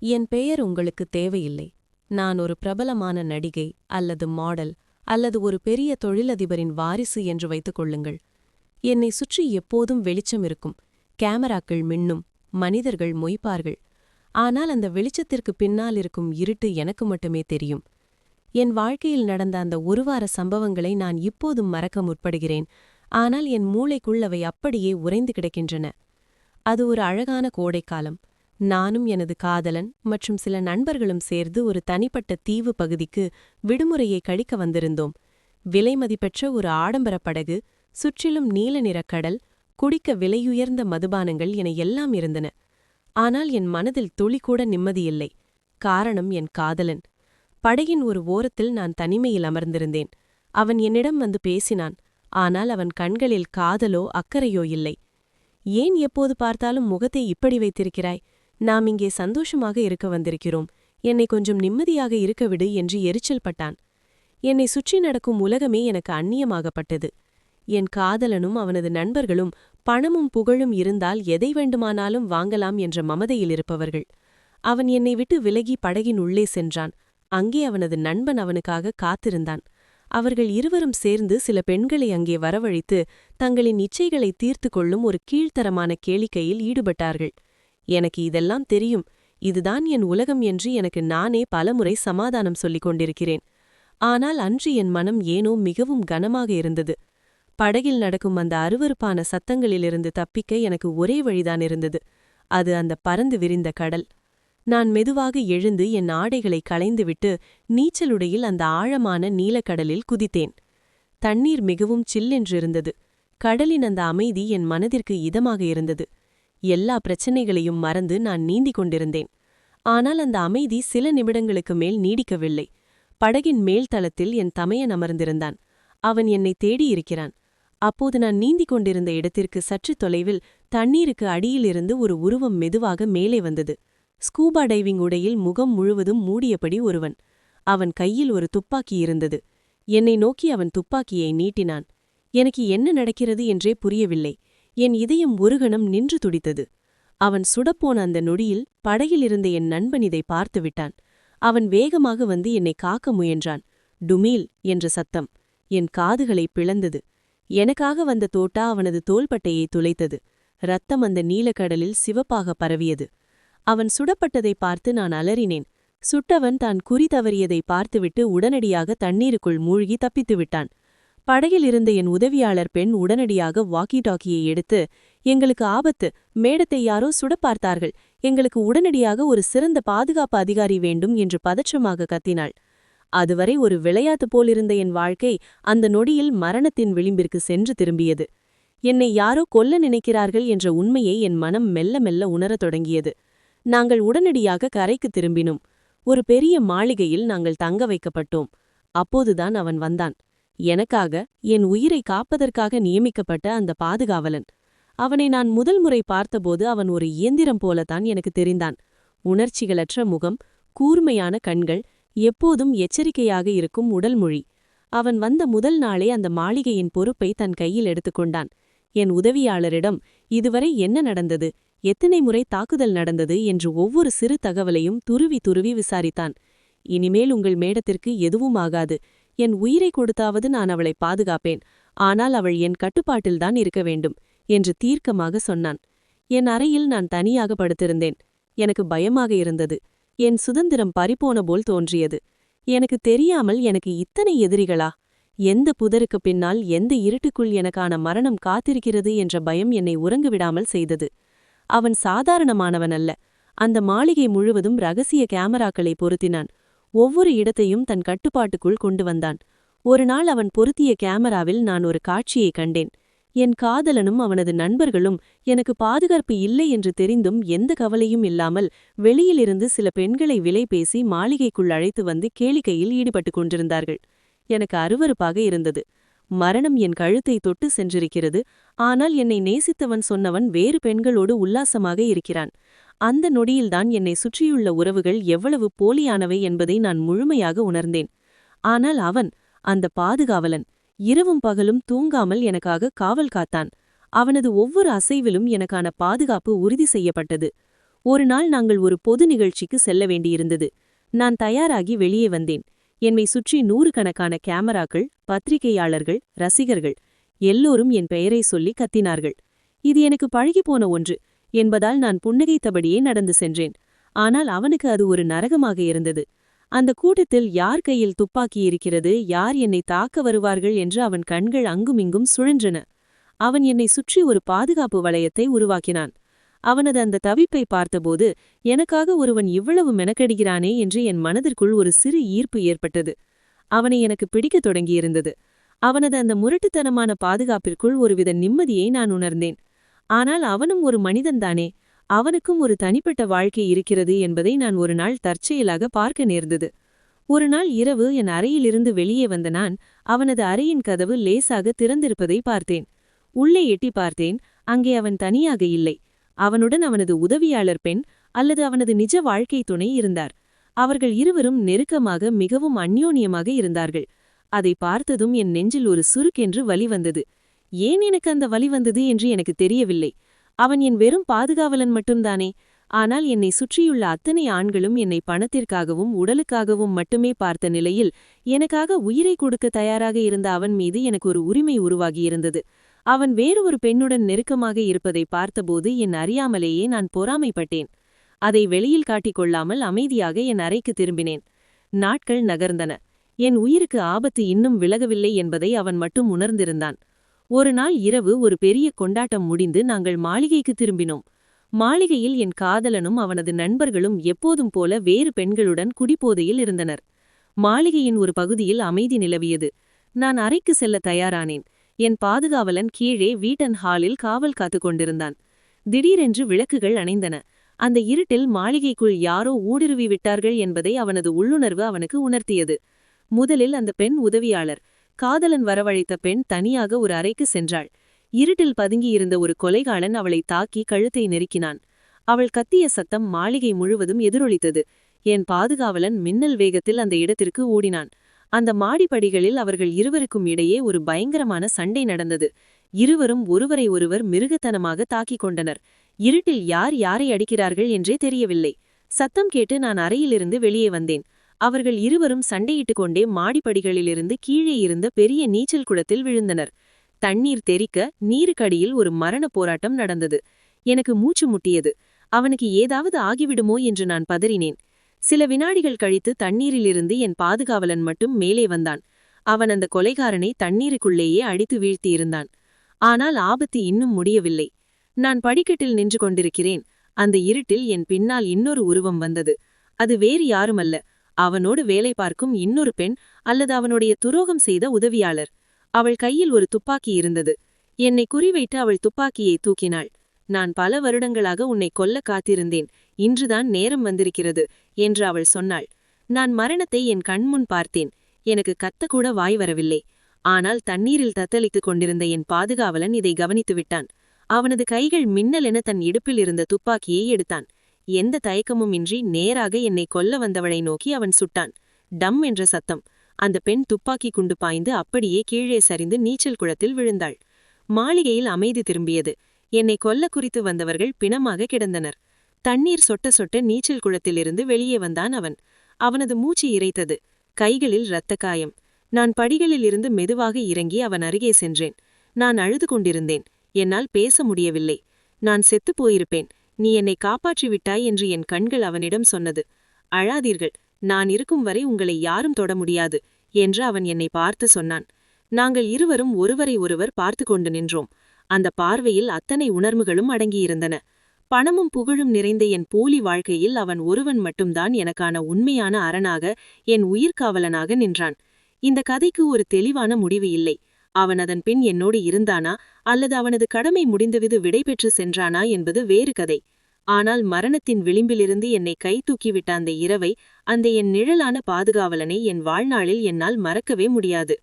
என் பெயர் உங்களுக்கு தேவையில்லை. நான் ஒரு பிரபலமான நடிகை அல்லது மாடல் அல்லது ஒரு பெரிய தொழிலதிபரின் வாரிசு என்று வைத்துக் கொள்ளுங்கள். என்னை சுற்றி எப்போதும் வெளிச்சம் இருக்கும், கேமராக்கள் மின்னும், மனிதர்கள் மொய்ப்பார்கள். ஆனால் அந்த வெளிச்சத்திற்கு பின்னால் இருக்கும் இருட்டு எனக்கு மட்டுமே தெரியும். என் வாழ்க்கையில் நடந்த அந்த ஒரு வார சம்பவங்களை நான் இப்போதும் மறக்க முற்படுகிறேன். ஆனால் என் மூளைக்குள் அவை அப்படியே உறைந்து கிடக்கின்றன. அது ஒரு அழகான கோடைக்காலம். நானும் எனது காதலன் மற்றும் சில நண்பர்களும் சேர்ந்து ஒரு தனிப்பட்ட தீவு பகுதிக்கு விடுமுறையை கழிக்க வந்திருந்தோம். விலைமதிப்பெற்ற ஒரு ஆடம்பரப் படகு, சுற்றிலும் நீல நிறக் கடல், குடிக்க விலையுயர்ந்த மதுபானங்கள் என எல்லாம் இருந்தன. ஆனால் என் மனதில் துளிக்கூட நிம்மதியில்லை. காரணம் என் காதலன். படகின் ஒரு ஓரத்தில் நான் தனிமையில் அமர்ந்திருந்தேன். அவன் என்னிடம் வந்து பேசினான். ஆனால் அவன் கண்களில் காதலோ அக்கறையோ இல்லை. ஏன் எப்போது பார்த்தாலும் முகத்தை இப்படி வைத்திருக்கிறாய்? நாம் இங்கே சந்தோஷமாக இருக்க வந்திருக்கிறோம். என்னை கொஞ்சம் நிம்மதியாக இருக்க விடு என்று எரிச்சல் பட்டான். என்னை சுற்றி நடக்கும் உலகமே எனக்கு அந்நியமாகப்பட்டது. என் காதலனும் அவனது நண்பர்களும் பணமும் புகழும் இருந்தால் எதை வேண்டுமானாலும் வாங்கலாம் என்ற மமதையில் இருப்பவர்கள். அவன் என்னை விட்டு விலகி படகின் உள்ளே சென்றான். அங்கே அவனது நண்பன் அவனுக்காக காத்திருந்தான். அவர்கள் இருவரும் சேர்ந்து சில பெண்களை அங்கே வரவழைத்து தங்களின் இச்சைகளை தீர்த்து கொள்ளும் ஒரு கீழ்த்தரமான கேளிக்கையில் ஈடுபட்டார்கள். எனக்கு இதெல்லாம் தெரியும், இதுதான் என் உலகம் என்று எனக்கு நானே பலமுறை சமாதானம் சொல்லிக் கொண்டிருக்கிறேன். ஆனால் அன்று என் மனம் ஏனோ மிகவும் கனமாக இருந்தது. படகில் நடக்கும் அந்த அருவருப்பான சத்தங்களிலிருந்து தப்பிக்க எனக்கு ஒரே வழிதான் இருந்தது. அது அந்த பறந்து விரிந்த கடல். நான் மெதுவாக எழுந்து என் ஆடைகளை களைந்துவிட்டு நீச்சலுடையில் அந்த ஆழமான நீலக்கடலில் குதித்தேன். தண்ணீர் மிகவும் சில்லென்றிருந்தது. கடலின் அந்த அமைதி என் மனதிற்கு இதமாக இருந்தது. எல்லா பிரச்சனைகளையும் மறந்து நான் நீந்திக் கொண்டிருந்தேன். ஆனால் அந்த அமைதி சில நிமிடங்களுக்கு மேல் நீடிக்கவில்லை. படகின் மேல் தளத்தில் என் தமையன் அமர்ந்திருந்தான். அவன் என்னை தேடியிருக்கிறான். அப்போது நான் நீந்திக் கொண்டிருந்த இடத்திற்கு சற்று தொலைவில் தண்ணீருக்கு அடியிலிருந்து ஒரு உருவம் மெதுவாக மேலே வந்தது. ஸ்கூபா டைவிங் உடையில் முகம் முழுவதும் மூடியபடி ஒருவன். அவன் கையில் ஒரு துப்பாக்கி இருந்தது. என்னை நோக்கி அவன் துப்பாக்கியை நீட்டினான். எனக்கு என்ன நடக்கிறது என்றே புரியவில்லை. என் இதயம் ஒரு கணம் நின்று துடித்தது. அவன் சுடப்போன அந்த நொடியில் படகிலிருந்த என் நண்பன் இதை பார்த்துவிட்டான். அவன் வேகமாக வந்து என்னை காக்க முயன்றான். டுமீல் என்ற சத்தம் என் காதுகளை பிளந்தது. எனக்காக வந்த தோட்டா அவனது தோள்பட்டையை துளைத்தது. இரத்தம் அந்த நீலக்கடலில் சிவப்பாக பரவியது. அவன் சுடப்பட்டதை பார்த்து நான் அலறினேன். சுட்டவன் தான் குறி தவறியதை பார்த்துவிட்டு உடனடியாக தண்ணீருக்குள் மூழ்கி தப்பித்துவிட்டான். படகில் இருந்த என் உதவியாளர் பெண் உடனடியாக வாக்கி டாக்கியை எடுத்து, எங்களுக்கு ஆபத்து, மேடத்தை யாரோ சுடப் பார்த்தார்கள், எங்களுக்கு உடனடியாக ஒரு சிறந்த பாதுகாப்பு அதிகாரி வேண்டும் என்று பதற்றமாக கத்தினாள். அதுவரை ஒரு விளையாட்டு போலிருந்த என் வாழ்க்கை அந்த நொடியில் மரணத்தின் விளிம்பிற்கு சென்று திரும்பியது. என்னை யாரோ கொல்ல நினைக்கிறார்கள் என்ற உண்மையை என் மனம் மெல்ல மெல்ல உணரத் தொடங்கியது. நாங்கள் உடனடியாக கரைக்கு திரும்பினோம். ஒரு பெரிய மாளிகையில் நாங்கள் தங்க வைக்கப்பட்டோம். அப்போதுதான் அவன் வந்தான். எனக்காக, என் உயிரை காப்பதற்காக நியமிக்கப்பட்ட அந்த பாதுகாவலன். அவனை நான் முதல் முறை பார்த்தபோது அவன் ஒரு இயந்திரம் போலத்தான் எனக்கு தெரிந்தான். உணர்ச்சிகளற்ற முகம், கூர்மையான கண்கள், எப்போதும் எச்சரிக்கையாக இருக்கும் உடல் மொழி. அவன் வந்த முதல் நாளே அந்த மாளிகையின் பொறுப்பை தன் கையில் எடுத்துக்கொண்டான். என் உதவியாளரிடம் இதுவரை என்ன நடந்தது, எத்தனை முறை தாக்குதல் நடந்தது என்று ஒவ்வொரு சிறு தகவலையும் துருவி துருவி விசாரித்தான். இனிமேல் உங்கள் மேடத்திற்கு எதுவும் ஆகாது. என் உயிரை கொடுத்தாவது நான் அவளை பாதுகாப்பேன். ஆனால் அவள் என் கட்டுப்பாட்டில்தான் இருக்க வேண்டும் என்று தீர்க்கமாக சொன்னான். என் அறையில் நான் தனியாக படுத்திருந்தேன். எனக்கு பயமாக இருந்தது. என் சுதந்திரம் பறிபோன போல் தோன்றியது. எனக்கு தெரியாமல் எனக்கு இத்தனை எதிரிகளா? எந்த புதருக்கு பின்னால் எந்த இருட்டுக்குள் எனக்கான மரணம் காத்திருக்கிறது என்ற பயம் என்னை உறங்குவிடாமல் செய்தது. அவன் சாதாரணமானவன் அல்ல. அந்த மாளிகை முழுவதும் ரகசிய கேமராக்களை பொருத்தினான். ஒவ்வொரு இடத்தையும் தன் கட்டுப்பாட்டுக்குள் கொண்டு வந்தான். ஒரு நாள் அவன் பொருத்திய கேமராவில் நான் ஒரு காட்சியை கண்டேன். என் காதலனும் அவனது நண்பர்களும் எனக்கு பாதுகாப்பு இல்லை என்று தெரிந்தும் எந்த கவலையும் இல்லாமல் வெளியிலிருந்து சில பெண்களை விலை பேசி மாளிகைக்குள் அழைத்து வந்து கேளிக்கையில் ஈடுபட்டுக் கொண்டிருந்தார்கள். எனக்கு அருவருப்பாக இருந்தது. மரணம் என் கழுத்தை தொட்டு சென்றிருக்கிறது. ஆனால் என்னை நேசித்தவன் சொன்னவன் வேறு பெண்களோடு உல்லாசமாக இருக்கிறான். அந்த நொடியில்தான் என்னை சுற்றியுள்ள உறவுகள் எவ்வளவு போலியானவை என்பதை நான் முழுமையாக உணர்ந்தேன். ஆனால் அவன், அந்த பாதுகாவலன், இரவும் பகலும் தூங்காமல் எனக்காக காவல் காத்தான். அவனது ஒவ்வொரு அசைவிலும் எனக்கான பாதுகாப்பு உறுதி செய்யப்பட்டது. ஒரு நாள் நாங்கள் ஒரு பொது நிகழ்ச்சிக்கு செல்ல வேண்டியிருந்தது. நான் தயாராகி வெளியே வந்தேன். என்னை சுற்றி நூறுக்கணக்கான கேமராக்கள், பத்திரிகையாளர்கள், ரசிகர்கள் எல்லோரும் என் பெயரை சொல்லி கத்தினார்கள். இது எனக்கு பழகிப்போன ஒன்று என்பதால் நான் புன்னகைத்தபடியே நடந்து சென்றேன். ஆனால் அவனுக்கு அது ஒரு நரகமாக இருந்தது. அந்த கூட்டத்தில் யார் கையில் துப்பாக்கி இருக்கிறது, யார் என்னை தாக்க வருவார்கள் என்று அவன் கண்கள் அங்குமிங்கும் சுழன்றன. அவன் என்னை சுற்றி ஒரு பாதுகாப்பு வளையத்தை உருவாக்கினான். அவனது அந்த தவிப்பை பார்த்தபோது எனக்காக ஒருவன் இவ்வளவு மெனக்கெடுகிறானே என்று என் மனதிற்குள் ஒரு சிறு ஈர்ப்பு ஏற்பட்டது. அவனை எனக்கு பிடிக்கத் தொடங்கியிருந்தது. அவனது அந்த முரட்டுத்தனமான பாதுகாப்பிற்குள் ஒருவித நிம்மதியை நான் உணர்ந்தேன். ஆனால் அவனும் ஒரு மனிதன்தானே, அவனுக்கும் ஒரு தனிப்பட்ட வாழ்க்கை இருக்கிறது என்பதை நான் ஒரு நாள் தற்செயலாக பார்க்க நேர்ந்தது. ஒரு நாள் இரவு என் அறையிலிருந்து வெளியே வந்த நான் அவனது அறையின் கதவு லேசாக திறந்திருப்பதை பார்த்தேன். உள்ளே எட்டி பார்த்தேன். அங்கே அவன் தனியாக இல்லை. அவனுடன் அவனது உதவியாளர் பெண் அல்லது அவனது நிஜ வாழ்க்கை துணை இருந்தார். அவர்கள் இருவரும் நெருக்கமாக மிகவும் அந்யோன்யமாக இருந்தார்கள். அதை பார்த்ததும் என் நெஞ்சில் ஒரு சுருக்கென்று வலி வந்தது. ஏன் எனக்கு அந்த வலி வந்தது என்று எனக்கு தெரியவில்லை. அவன் என் வெறும் பாதுகாவலன் மட்டும்தானே. ஆனால் என்னை சுற்றியுள்ள அத்தனை ஆண்களும் என்னை பணத்திற்காகவும் உடலுக்காகவும் மட்டுமே பார்த்த நிலையில் எனக்காக உயிரை கொடுக்க தயாராக இருந்த அவன் மீது எனக்கு ஒரு உரிமை உருவாகியிருந்தது. அவன் வேறு ஒரு பெண்ணுடன் நெருக்கமாக இருப்பதை பார்த்தபோது என் அறியாமலேயே நான் பொறாமைப்பட்டேன். அதை வெளியில் காட்டிக்கொள்ளாமல் அமைதியாக என் அறைக்கு திரும்பினேன். நாட்கள் நகர்ந்தன. என் உயிருக்கு ஆபத்து இன்னும் விலகவில்லை என்பதை அவன் மட்டும் உணர்ந்திருந்தான். ஒரு நாள் இரவு ஒரு பெரிய கொண்டாட்டம் முடிந்து நாங்கள் மாளிகைக்கு திரும்பினோம். மாளிகையில் என் காதலனும் அவனது நண்பர்களும் எப்போதும் போல வேறு பெண்களுடன் குடிபோதையில் இருந்தனர். மாளிகையின் ஒரு பகுதியில் அமைதி நிலவியது. நான் அறைக்கு செல்ல தயாரானேன். என் பாதுகாவலன் கீழே வீட்டன் ஹாலில் காவல் காத்துக் கொண்டிருந்தான். திடீரென்று விளக்குகள் அணைந்தன. அந்த இருட்டில் மாளிகைக்குள் யாரோ ஊடுருவி விட்டார்கள் என்பதை அவனது உள்ளுணர்வு அவனுக்கு உணர்த்தியது. முதலில் அந்த பெண் உதவியாளர். காதலன் வரவழைத்த பெண் தனியாக ஒரு அறைக்கு சென்றாள். இருட்டில் பதுங்கியிருந்த ஒரு கொலைகாளன் அவளை தாக்கி கழுத்தை நெருக்கினான். அவள் கத்திய சத்தம் மாளிகை முழுவதும் எதிரொலித்தது. என் பாதுகாவலன் மின்னல் வேகத்தில் அந்த இடத்திற்கு ஓடினான். அந்த மாடிப்படிகளில் அவர்கள் இருவருக்கும் இடையே ஒரு பயங்கரமான சண்டை நடந்தது. இருவரும் ஒருவரை ஒருவர் மிருகத்தனமாக தாக்கிக் கொண்டனர். இருட்டில் யார் யாரை அடிக்கிறார்கள் என்றே தெரியவில்லை. சத்தம் கேட்டு நான் அறையிலிருந்து வெளியே வந்தேன். அவர்கள் இருவரும் சண்டையிட்டுக் கொண்டே மாடிப்படிகளிலிருந்து கீழே இருந்த பெரிய நீச்சல் குளத்தில் விழுந்தனர். தண்ணீர் தெறிக்க நீருக்கடியில் ஒரு மரண போராட்டம் நடந்தது. எனக்கு மூச்சு முட்டியது. அவனுக்கு ஏதாவது ஆகிவிடுமோ என்று நான் பதறினேன். சில வினாடிகள் கழித்து தண்ணீரிலிருந்து என் பாதுகாவலன் மட்டும் மேலே வந்தான். அவன் அந்த கொலைகாரனை தண்ணீருக்குள்ளேயே அடித்து வீழ்த்தியிருந்தான். ஆனால் ஆபத்து இன்னும் முடியவில்லை. நான் படிக்கட்டில் நின்று கொண்டிருக்கிறேன். அந்த இருட்டில் என் பின்னால் இன்னொரு உருவம் வந்தது. அது வேறு யாருமல்ல, அவனோடு வேலை பார்க்கும் இன்னொரு பெண் அல்லது அவனுடைய துரோகம் செய்த உதவியாளர். அவள் கையில் ஒரு துப்பாக்கி இருந்தது. என்னை குறிவைத்து அவள் துப்பாக்கியை தூக்கினாள். நான் பல வருடங்களாக உன்னை கொல்ல காத்திருந்தேன், இன்றுதான் நேரம் வந்திருக்கிறது என்று அவள் சொன்னாள். நான் மரணத்தை என் கண்முன் பார்த்தேன். எனக்கு கத்தக்கூட வாய் வரவில்லை. ஆனால் தண்ணீரில் தத்தளித்துக் கொண்டிருந்த என் பாதுகாவலன் இதை கவனித்துவிட்டான். அவனது கைகள் மின்னலென தன் இடுப்பில் இருந்த துப்பாக்கியை எடுத்தான். எந்த தயக்கமும் இன்றி நேராக என்னை கொல்ல வந்தவளை நோக்கி அவன் சுட்டான். டம் என்ற சத்தம். அந்த பெண் துப்பாக்கி குண்டு பாய்ந்து அப்படியே கீழே சரிந்து நீச்சல் குளத்தில் விழுந்தாள். மாளிகையில் அமைதி திரும்பியது. என்னை கொல்ல குறித்து வந்தவர்கள் பிணமாக கிடந்தனர். தண்ணீர் சொட்ட சொட்ட நீச்சல் குளத்திலிருந்து வெளியே வந்தான் அவன். அவனது மூச்சு இறைத்தது. கைகளில் இரத்த காயம். நான் படிகளிலிருந்து மெதுவாக இறங்கி அவன் அருகே சென்றேன். நான் அழுது கொண்டிருந்தேன். என்னால் பேச முடியவில்லை. நான் செத்துப் போயிருப்பேன், நீ என்னை காப்பாற்றிவிட்டாய் என்று என் கண்கள் அவனிடம் சொன்னது. அழாதீர்கள், நான் இருக்கும் வரை உங்களை யாரும் தொட முடியாது என்று அவன் என்னை பார்த்து சொன்னான். நாங்கள் இருவரும் ஒருவரை ஒருவர் பார்த்து கொண்டு நின்றோம். அந்த பார்வையில் அத்தனை உணர்வுகளும் அடங்கியிருந்தன. பணமும் புகழும் நிறைந்த என் போலி வாழ்க்கையில் அவன் ஒருவன் மட்டும்தான் எனக்கான உண்மையான அரணாக, என் உயிர்காவலனாக நின்றான். இந்த கதைக்கு ஒரு தெளிவான முடிவு இல்லை. அவன் அதன் பின் என்னோடு இருந்தானா அல்லது அவனது கடமை முடிந்துவிது விடைபெற்று சென்றானா என்பது வேறு கதை. ஆனால் மரணத்தின் விளிம்பிலிருந்து என்னை கை தூக்கிவிட்ட அந்த இரவை, அந்த என் நிழலான பாதுகாவலனை என் வாழ்நாளில் என்னால் மறக்கவே முடியாது.